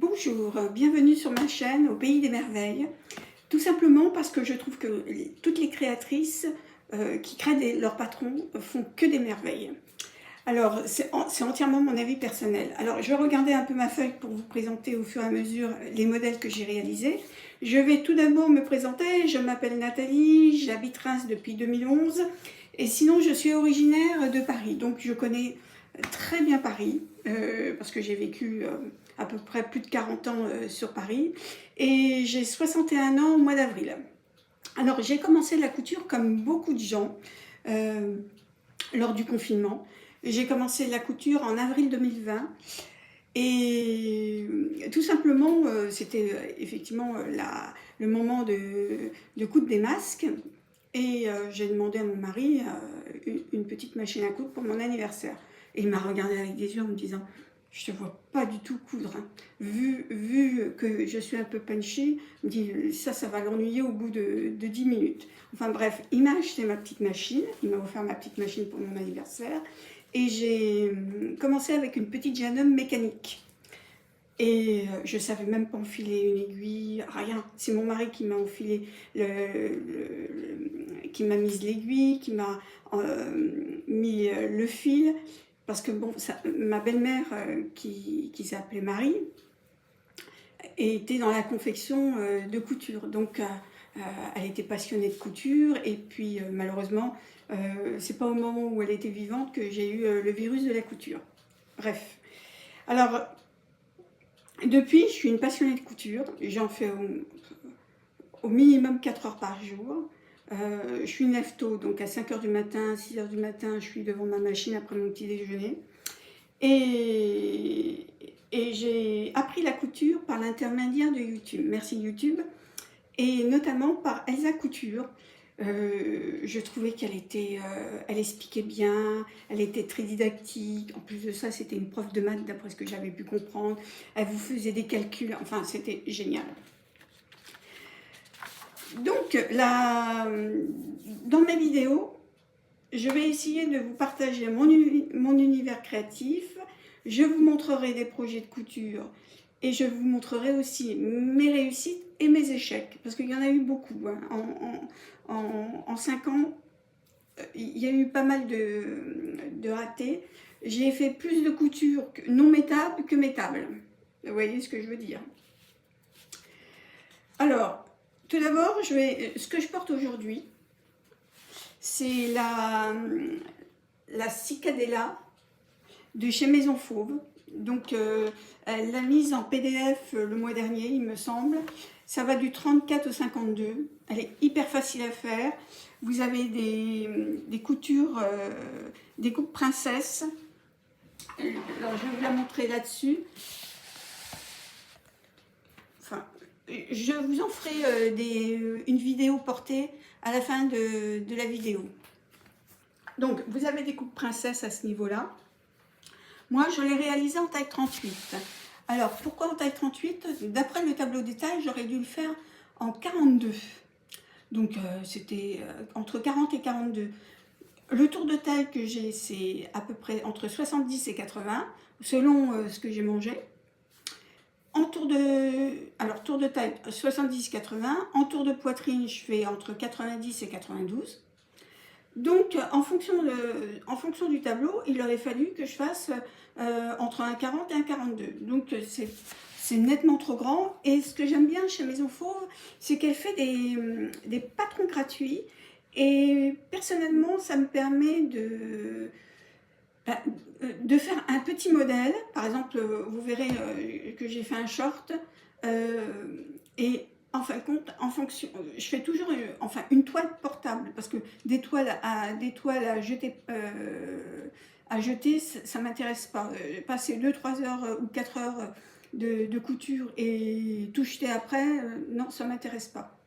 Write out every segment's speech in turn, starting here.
Bonjour, bienvenue sur ma chaîne Au Pays des Merveilles. Tout simplement parce que je trouve que toutes les créatrices qui créent leurs patrons font que des merveilles. Alors, c'est entièrement mon avis personnel. Alors, je vais regarder un peu ma feuille pour vous présenter au fur et à mesure les modèles que j'ai réalisés. Je vais tout d'abord me présenter. Je m'appelle Nathalie, j'habite Reims depuis 2011. Et sinon, je suis originaire de Paris. Donc, je connais très bien Paris, parce que j'ai vécu à peu près plus de 40 ans sur Paris. Et j'ai 61 ans au mois d'avril. Alors, j'ai commencé la couture comme beaucoup de gens lors du confinement. J'ai commencé la couture en avril 2020 et tout simplement, c'était effectivement le moment de coudre des masques et j'ai demandé à mon mari une petite machine à coudre pour mon anniversaire. Et il m'a regardé avec des yeux en me disant « Je te vois pas du tout coudre, hein. Vu que je suis un peu punchy, il me dit ça va l'ennuyer au bout de 10 minutes. » Enfin bref, il m'a acheté ma petite machine, il m'a offert ma petite machine pour mon anniversaire. Et j'ai commencé avec une petite Janum mécanique. Et je ne savais même pas enfiler une aiguille, rien. C'est mon mari qui m'a enfilé, qui m'a mis l'aiguille, qui m'a mis le fil. Parce que bon, ma belle-mère, qui s'appelait Marie, était dans la confection de couture. Donc, elle était passionnée de couture. Et puis, malheureusement, c'est pas au moment où elle était vivante que j'ai eu le virus de la couture. Bref. Alors, depuis, je suis une passionnée de couture. J'en fais au minimum 4 heures par jour. Je suis une lève tôt, donc à 5 heures du matin, 6 heures du matin, je suis devant ma machine après mon petit déjeuner. Et j'ai appris la couture par l'intermédiaire de YouTube. Merci YouTube. Et notamment par Elsa Couture. Je trouvais elle expliquait bien, elle était très didactique. En plus de ça, c'était une prof de maths d'après ce que j'avais pu comprendre. Elle vous faisait des calculs, enfin c'était génial. Donc dans mes vidéos, je vais essayer de vous partager mon univers créatif. Je vous montrerai des projets de couture et je vous montrerai aussi mes réussites et mes échecs, parce qu'il y en a eu beaucoup. Hein. En 5 ans, il y a eu pas mal de ratés. J'ai fait plus de couture non métables que métables. Vous voyez ce que je veux dire? Alors, tout d'abord, ce que je porte aujourd'hui, c'est la Cicadella de chez Maison Fauve. Donc, elle l'a mise en PDF le mois dernier, il me semble. Ça va du 34 au 52. Elle est hyper facile à faire. Vous avez des coutures, des coupes princesses. Alors, je vais vous la montrer là-dessus. Enfin, je vous en ferai une vidéo portée à la fin de la vidéo. Donc, vous avez des coupes princesses à ce niveau-là. Moi, je l'ai réalisé en taille 38. Alors, pourquoi en taille 38? D'après le tableau des tailles, j'aurais dû le faire en 42. Donc, c'était entre 40 et 42. Le tour de taille que j'ai, c'est à peu près entre 70 et 80, selon ce que j'ai mangé. Tour de taille 70-80. En tour de poitrine, je fais entre 90 et 92. Donc, en fonction du tableau, il aurait fallu que je fasse entre un 40 et un 42. Donc, c'est nettement trop grand. Et ce que j'aime bien chez Maison Fauve, c'est qu'elle fait des patrons gratuits. Et personnellement, ça me permet de faire un petit modèle. Par exemple, vous verrez que j'ai fait un short. Et en fin de compte, je fais toujours une toile portable, parce que des toiles à jeter, ça ne m'intéresse pas. Passer 2-3 heures ou 4 heures de couture et tout jeter après, non, ça ne m'intéresse pas.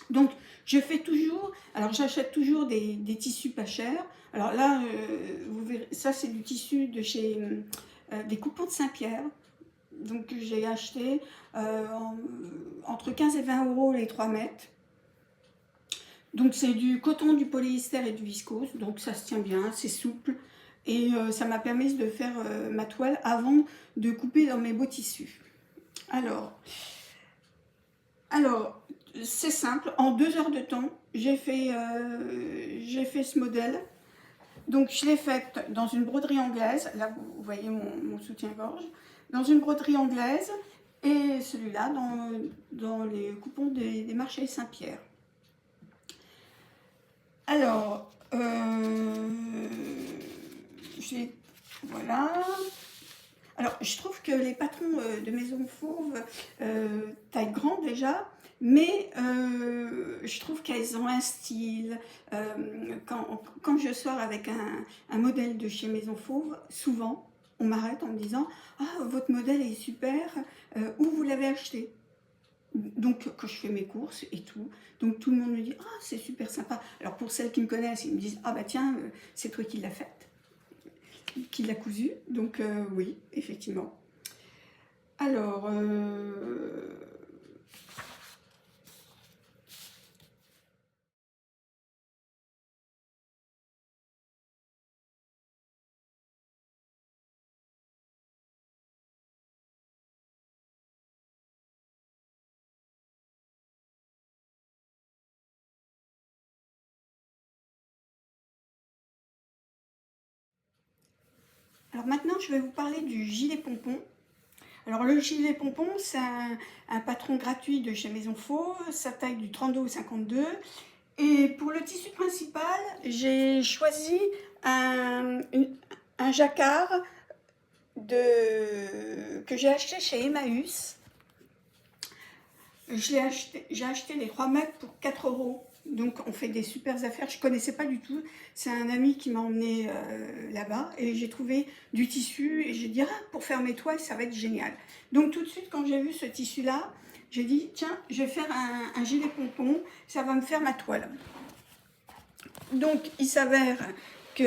Donc, je fais toujours, alors j'achète toujours des tissus pas chers. Alors là, vous verrez, ça c'est du tissu de chez des Coupons de Saint-Pierre. Donc j'ai acheté entre 15 et 20 euros les 3 mètres. Donc c'est du coton, du polyester et du viscose. Donc ça se tient bien, c'est souple. Et ça m'a permis de faire ma toile avant de couper dans mes beaux tissus. Alors, alors c'est simple, en 2 heures de temps, j'ai fait ce modèle. Donc je l'ai faite dans une broderie anglaise, là vous voyez mon soutien-gorge, dans une broderie anglaise, et celui-là dans les coupons des marchés Saint-Pierre. Alors, voilà. Alors, je trouve que les patrons de Maison Fauve taille grande déjà, mais je trouve qu'elles ont un style. Quand je sors avec un modèle de chez Maison Fauve, souvent, on m'arrête en me disant « Ah, votre modèle est super, où vous l'avez acheté ?» Donc, quand je fais mes courses et tout, donc tout le monde me dit « Ah, c'est super sympa !» Alors, pour celles qui me connaissent, ils me disent « Ah bah tiens, c'est toi qui l'as faite, qui l'a cousue. » Donc, oui, effectivement. Alors, maintenant, je vais vous parler du gilet pompon. Alors, le gilet pompon, c'est un patron gratuit de chez Maison Fauve, ça taille du 32 au 52. Et pour le tissu principal, j'ai choisi un jacquard que j'ai acheté chez Emmaüs. J'ai acheté les 3 mètres pour 4 €. Donc on fait des super affaires. Je ne connaissais pas du tout. C'est un ami qui m'a emmené là-bas et j'ai trouvé du tissu et j'ai dit ah, pour faire mes toiles ça va être génial. Donc tout de suite quand j'ai vu ce tissu là, j'ai dit tiens je vais faire un gilet pompon, ça va me faire ma toile. Donc il s'avère que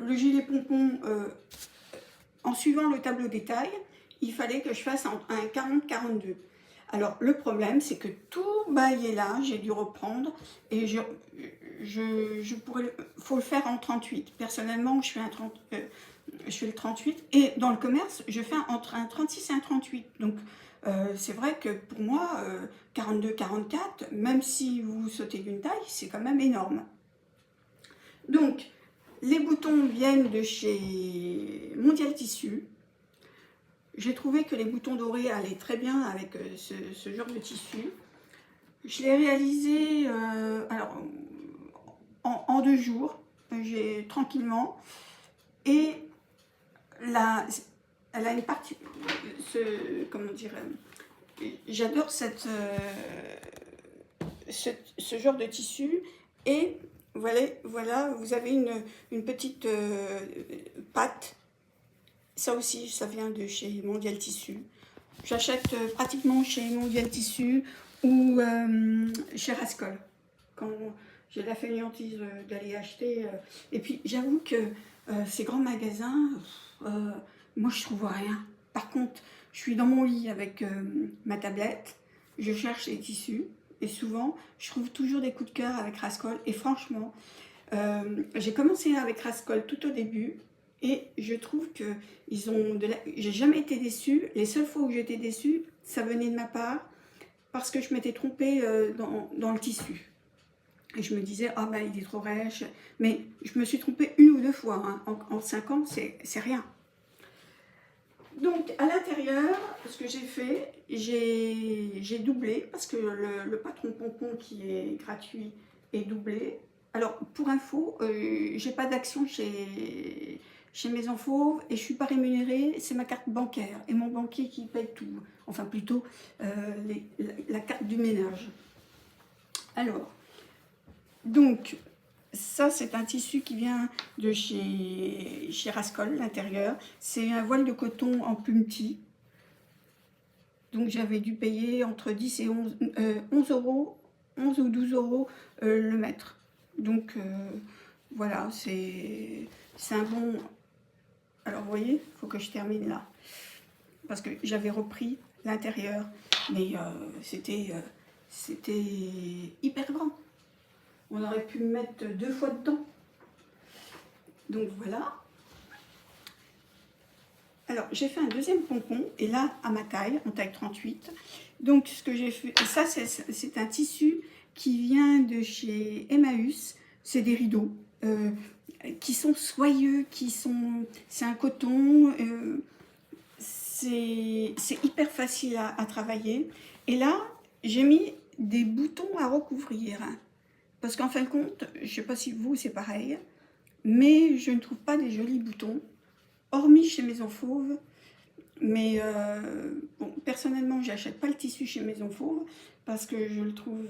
le gilet pompon, en suivant le tableau des tailles, il fallait que je fasse un 40-42. Alors le problème c'est que tout bail est là, j'ai dû reprendre et faut le faire en 38. Personnellement je fais le 38 et dans le commerce je fais entre un 36 et un 38. Donc c'est vrai que pour moi 42-44, même si vous sautez d'une taille, c'est quand même énorme. Donc les boutons viennent de chez Mondial Tissu. J'ai trouvé que les boutons dorés allaient très bien avec ce genre de tissu. Je l'ai réalisé alors, en 2 jours, tranquillement. Et là, elle a une partie, comment dire, j'adore ce genre de tissu. Et voilà, vous avez une petite patte. Ça aussi, ça vient de chez Mondial Tissu. J'achète pratiquement chez Mondial Tissu ou chez Rascol. Quand j'ai la fainéantise d'aller acheter. Et puis, j'avoue que ces grands magasins, moi, je trouve rien. Par contre, je suis dans mon lit avec ma tablette, je cherche les tissus. Et souvent, je trouve toujours des coups de cœur avec Rascol. Et franchement, j'ai commencé avec Rascol tout au début. Et je trouve que j'ai jamais été déçue. Les seules fois où j'étais déçue, ça venait de ma part parce que je m'étais trompée dans le tissu. Et je me disais, ah ben il est trop rêche. Mais je me suis trompée 1 ou 2 fois. Hein. En 5 ans, c'est rien. Donc à l'intérieur, ce que j'ai fait, j'ai doublé parce que le patron pompon qui est gratuit est doublé. Alors pour info, j'ai pas d'action chez Maison Fauve et je suis pas rémunérée, c'est ma carte bancaire et mon banquier qui paye tout. Enfin plutôt la carte du ménage. Alors, donc ça c'est un tissu qui vient de chez Rascol, l'intérieur. C'est un voile de coton en plumetis. Donc j'avais dû payer entre 10 et 11 €, 11 ou 12 € le mètre. Donc voilà, c'est un bon... Alors vous voyez, il faut que je termine là. Parce que j'avais repris l'intérieur, mais c'était hyper grand. On aurait pu me mettre 2 fois dedans. Donc voilà. Alors, j'ai fait un deuxième pompon, et là, à ma taille, en taille 38. Donc, ce que j'ai fait, ça, c'est un tissu qui vient de chez Emmaüs. C'est des rideaux qui sont soyeux, c'est un coton, c'est hyper facile à travailler. Et là, j'ai mis des boutons à recouvrir. Parce qu'en fin de compte, je ne sais pas si vous, c'est pareil, mais je ne trouve pas des jolis boutons, hormis chez Maison Fauve. Mais bon, personnellement, j'achète pas le tissu chez Maison Fauve parce que je le trouve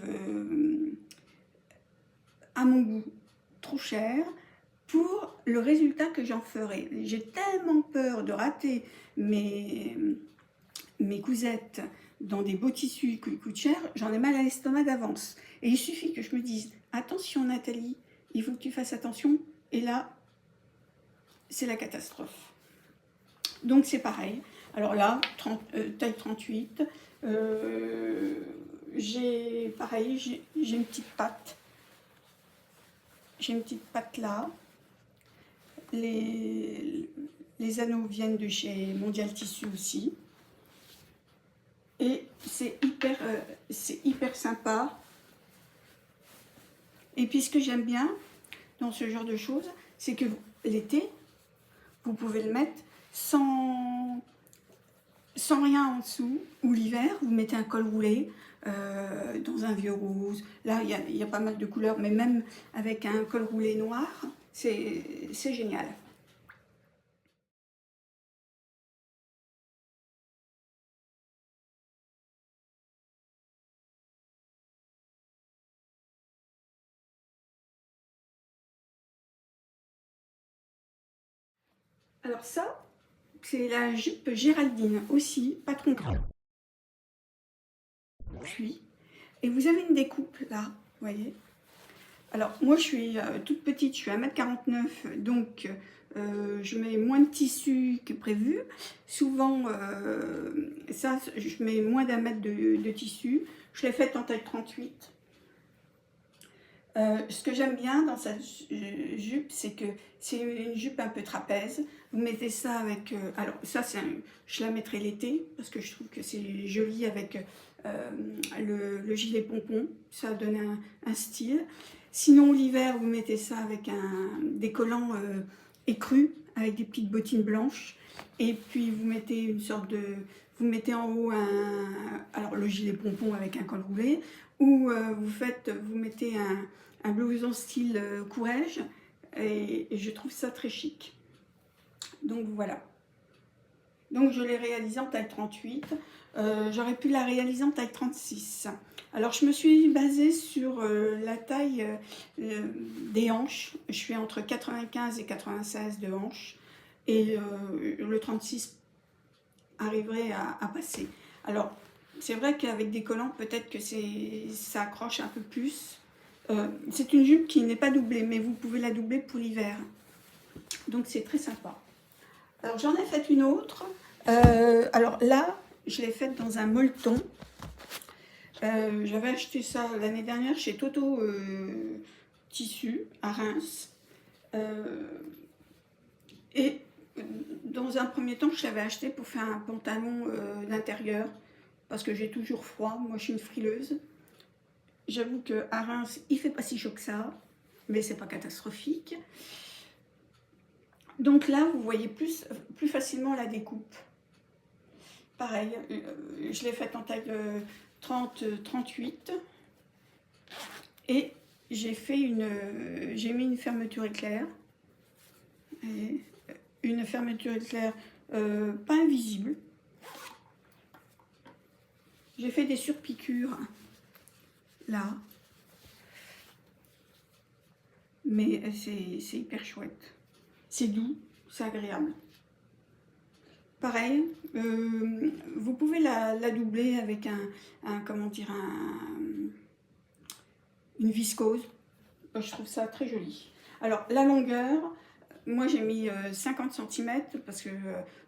à mon goût trop cher pour le résultat que j'en ferai. J'ai tellement peur de rater mes cousettes dans des beaux tissus qui coûtent cher, j'en ai mal à l'estomac d'avance. Et il suffit que je me dise, attention Nathalie, il faut que tu fasses attention, et là, c'est la catastrophe. Donc c'est pareil. Alors là, taille 38, j'ai pareil, j'ai une petite patte. J'ai une petite patte là. Les anneaux viennent de chez Mondial Tissu aussi. Et c'est hyper sympa. Et puis ce que j'aime bien dans ce genre de choses, c'est que l'été, vous pouvez le mettre sans rien en dessous, ou l'hiver, vous mettez un col roulé dans un vieux rose. Là, il y a pas mal de couleurs, mais même avec un col roulé noir, c'est génial. Alors ça, c'est la jupe Géraldine aussi, patron cuit. Et vous avez une découpe là, vous voyez. Alors moi je suis toute petite, je suis 1m49, donc je mets moins de tissu que prévu. Souvent, ça, je mets moins d'un mètre de tissu. Je l'ai faite en taille 38. Ce que j'aime bien dans cette jupe, c'est que c'est une jupe un peu trapèze. Vous mettez ça avec... alors ça, je la mettrai l'été, parce que je trouve que c'est joli avec le gilet pompon. Ça donne un style. Sinon, l'hiver, vous mettez ça avec des collants écrus, avec des petites bottines blanches. Et puis, vous mettez une sorte de... Vous mettez en haut alors le gilet pompon avec un col roulé, ou vous mettez un blouson style courrèges, et je trouve ça très chic. Donc voilà. Donc je l'ai réalisé en taille 38. J'aurais pu la réaliser en taille 36. Alors je me suis basée sur la taille des hanches. Je suis entre 95 et 96 de hanches. Et le 36 arriverait à passer. Alors c'est vrai qu'avec des collants, peut-être que ça accroche un peu plus. C'est une jupe qui n'est pas doublée, mais vous pouvez la doubler pour l'hiver. Donc c'est très sympa. Alors j'en ai fait une autre. Alors là, je l'ai faite dans un molleton. J'avais acheté ça l'année dernière chez Toto Tissu à Reims. Et dans un premier temps, je l'avais acheté pour faire un pantalon d'intérieur parce que j'ai toujours froid. Moi, je suis une frileuse. J'avoue qu'à Reims, il fait pas si chaud que ça, mais c'est pas catastrophique. Donc là, vous voyez plus facilement la découpe. Pareil, je l'ai faite en taille 30-38. Et j'ai mis une fermeture éclair. Et une fermeture éclair pas invisible. J'ai fait des surpiqûres là. Mais c'est hyper chouette. C'est doux, c'est agréable. Pareil, vous pouvez la doubler avec une viscose. Je trouve ça très joli. Alors la longueur, moi j'ai mis 50 cm parce que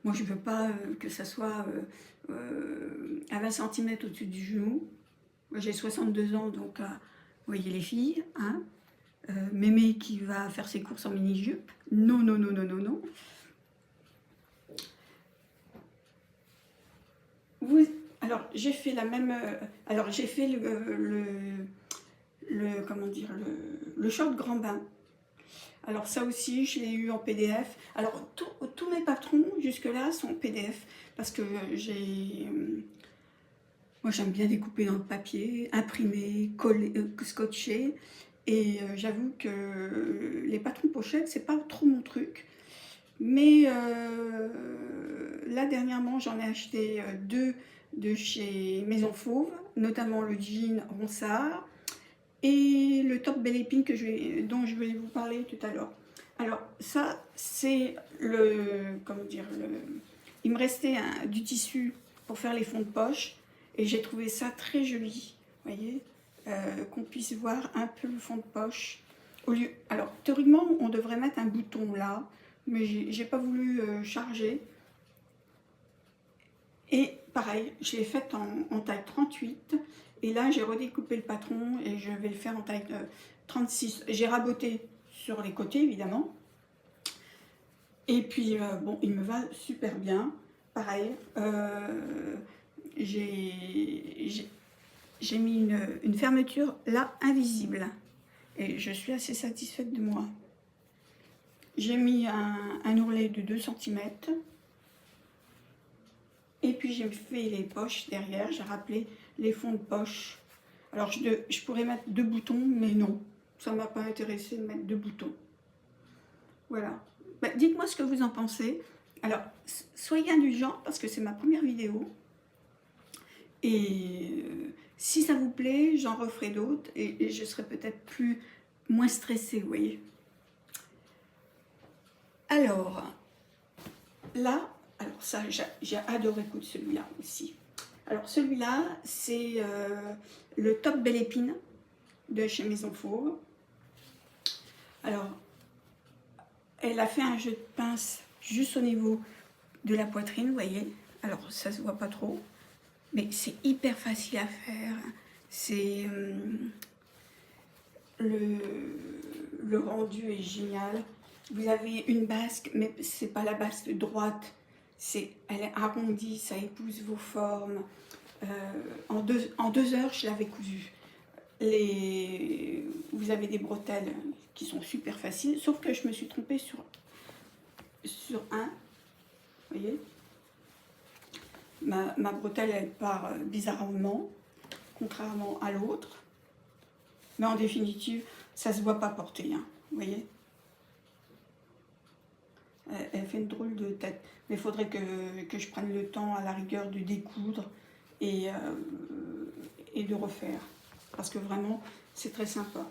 moi je veux pas que ça soit à 20 cm au-dessus du genou. Moi j'ai 62 ans, donc vous voyez les filles, hein. Mémé qui va faire ses courses en mini-jupe. Non, non, non, non, non, non. Alors, j'ai fait la même... alors, j'ai fait comment dire, le short grand bain. Alors ça aussi, je l'ai eu en PDF. Alors tous mes patrons jusque-là sont en PDF parce que moi j'aime bien découper dans le papier, imprimer, coller, scotcher. Et j'avoue que les patrons pochettes, c'est pas trop mon truc. Mais là dernièrement, j'en ai acheté deux de chez Maison Fauve, notamment le jean Ronsard et le top Belle Épine dont je vais vous parler tout à l'heure. Alors ça, c'est comment dire, il me restait du tissu pour faire les fonds de poche et j'ai trouvé ça très joli, vous voyez, qu'on puisse voir un peu le fond de poche. Alors théoriquement, on devrait mettre un bouton là, mais j'ai pas voulu charger. Et pareil, je l'ai faite en taille 38. Et là, j'ai redécoupé le patron et je vais le faire en taille 36. J'ai raboté sur les côtés, évidemment. Et puis, bon, il me va super bien. Pareil, j'ai mis une fermeture là, invisible. Et je suis assez satisfaite de moi. J'ai mis un ourlet de 2 cm. Et puis j'ai fait les poches derrière, j'ai rappelé les fonds de poche. Alors je pourrais mettre 2 boutons, mais non, ça ne m'a pas intéressé de mettre 2 boutons. Voilà. Bah, dites-moi ce que vous en pensez. Alors, soyez indulgents parce que c'est ma première vidéo. Et si ça vous plaît, j'en referai d'autres et je serai peut-être moins stressée, vous voyez. Alors, là, alors ça, j'ai adoré celui-là aussi. Alors celui-là, c'est le top Belle Épine de chez Maison Fauve. Alors, elle a fait un jeu de pince juste au niveau de la poitrine, vous voyez. Alors, ça se voit pas trop, mais c'est hyper facile à faire. C'est le rendu est génial. Vous avez une basque, mais c'est pas la basque droite. Elle est arrondie, ça épouse vos formes. En 2 heures, je l'avais cousue. Vous avez des bretelles qui sont super faciles, sauf que je me suis trompée sur un. Vous voyez, ma bretelle, elle part bizarrement, contrairement à l'autre. Mais en définitive, ça se voit pas porter, hein, vous voyez. Elle fait une drôle de tête. Mais il faudrait que je prenne le temps, à la rigueur, de découdre et de refaire. Parce que vraiment, c'est très sympa.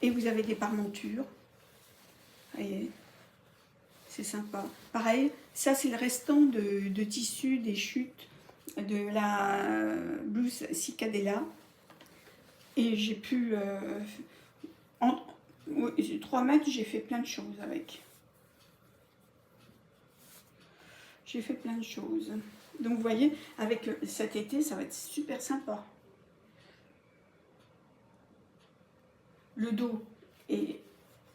Et vous avez des parmentures. Vous voyez, c'est sympa. Pareil, ça c'est le restant de tissu des chutes de la blouse Cicadella. Et j'ai pu... en 3 mètres, j'ai fait plein de choses avec. J'ai fait plein de choses. Donc vous voyez, avec cet été, ça va être super sympa. Le dos est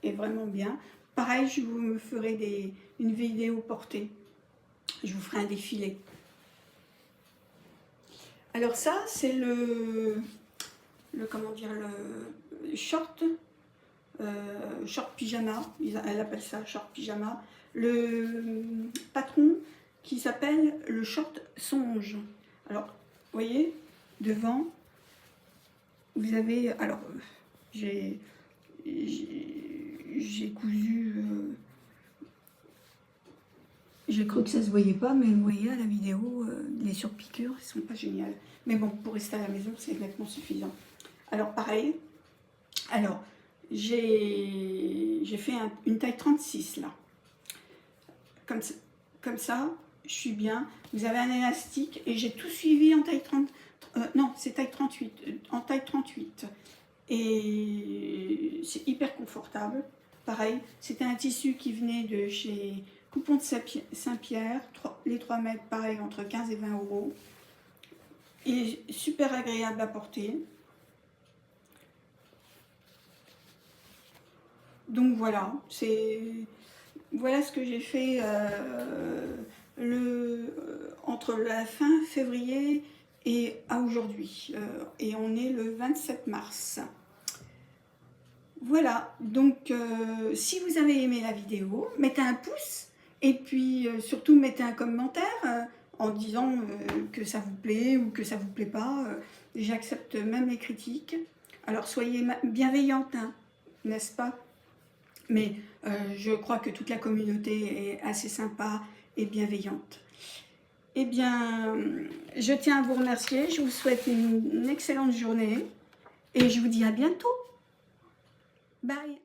vraiment bien. Pareil, je vous ferai une vidéo portée. Je vous ferai un défilé. Alors ça, c'est comment dire, le short, short pyjama. Elle appelle ça short pyjama. Le patron qui s'appelle le short songe. Alors, vous voyez, devant, vous avez, alors, j'ai cousu, j'ai cru que ça se voyait pas, mais vous voyez à la vidéo, les surpiqûres, ils sont pas géniales. Mais bon, pour rester à la maison, c'est nettement suffisant. Alors, pareil, alors, j'ai fait une taille 36 là. Comme ça, je suis bien. Vous avez un élastique et j'ai tout suivi en taille 30. Non, c'est taille 38. En taille 38. Et c'est hyper confortable. Pareil, c'était un tissu qui venait de chez Coupon de Saint-Pierre. Les 3 mètres, pareil, entre 15 et 20 €. Et super agréable à porter. Donc voilà, voilà ce que j'ai fait entre la fin février et à aujourd'hui. Et on est le 27 mars. Voilà, donc si vous avez aimé la vidéo, mettez un pouce et puis surtout mettez un commentaire en disant que ça vous plaît ou que ça vous plaît pas. J'accepte même les critiques. Alors soyez bienveillante, hein, n'est-ce pas? Mais je crois que toute la communauté est assez sympa et bienveillante. Eh bien, je tiens à vous remercier, je vous souhaite une excellente journée et je vous dis à bientôt. Bye.